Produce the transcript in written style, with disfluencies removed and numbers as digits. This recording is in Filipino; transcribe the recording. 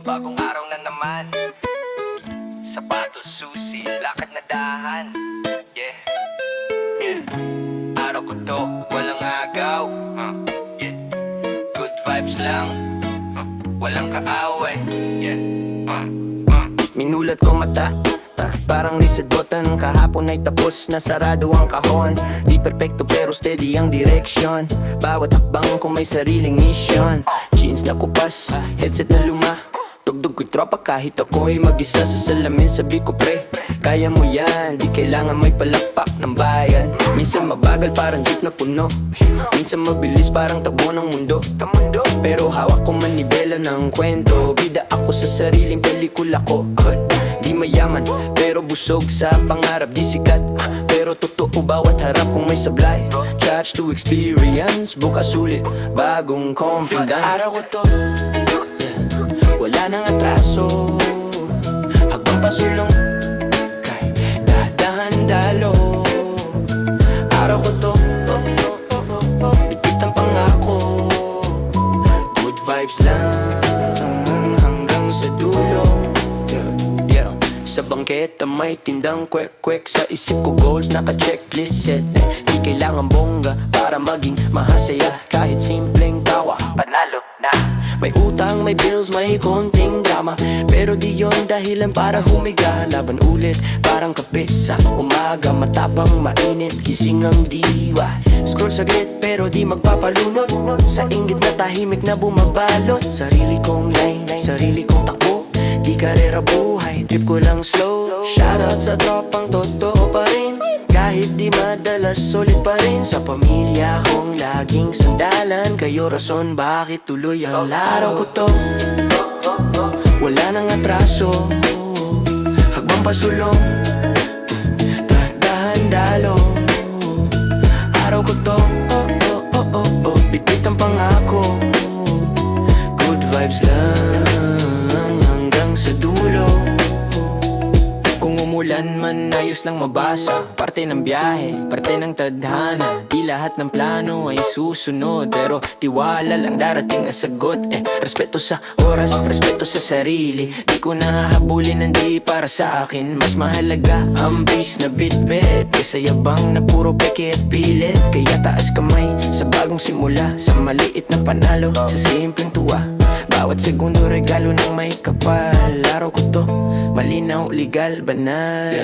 bagong araw na naman. Sapatos, susi, lakad na dahan. Yeah, yeah. Araw ko to, walang agaw. Yeah. Good vibes lang, walang kaaway. Yeah. Minulat ko mata, parang reset button. Kahapon ay tapos na, sarado ang kahon. Di perfecto pero steady ang direksyon. Bawat hakbang ko may sariling mission. Jeans na kupas, headset na luma. Tugtog ko'y tropa kahit ako'y mag-isa sa salamin. Sabi ko pre, kaya mo yan. Di kailangan may palakpak ng bayan. Minsan mabagal parang jeep na puno. Minsan mabilis parang takbo ng mundo. Pero hawak ko manibela ng kwento. Bida ako sa sariling pelikula ko. Di mayaman pero busog sa pangarap. Di sikat pero totoo bawat harap kung may sablay. Charge to experience, bukas ulit bagong confident. Araw ko to, wala nang atraso. Habang pasulong kay dadahan dalo. Araw ko to, bigit ang pangako. Good vibes lang hanggang sa dulo. Yeah. Sa bangketa may tindang kwek-kwek. Sa isip ko goals naka-checklist set. Di kailangan bongga para maging mahasaya. Kahit simpleng tawa, panalo na. May utang, may bills, may konting drama. Pero di yon dahilan para humiga. Laban ulit, parang kape sa umaga. Matapang, mainit, gising ang diwa. Scroll saglit pero di magpapalunod. Sa inggit na tahimik na bumabalot. Sarili kong line, sarili kong takbo. Di karera buhay, trip ko lang slow. Shoutout sa tropang totoo pa rin. Kahit di madalas, solid pa rin. Sa pamilya kong laging sandalan. Kayo rason bakit tuloy ang laro ko to. Wala nang atraso. Habang pasulong, dadahan dalo. Araw ko to, bigit ang pangako. Good vibes lang hanggang sa dulo. Kung umulan man, ayos lang mabasa. Parte ng biyahe, parte ng tadhana. Di lahat ng plano ay susunod, pero tiwala lang darating ang sagot. Respeto sa oras, respeto sa sarili. Di ko nahahabulin ang di para sa akin. Mas mahalaga ang base na bit-bit kaysa yabang na puro peke at pilit. Kaya taas kamay sa bagong simula, sa maliit na panalo, sa simpleng tuwa. Bawat segundo regalo ng may kapal. Araw ko to, malinaw, legal, banal.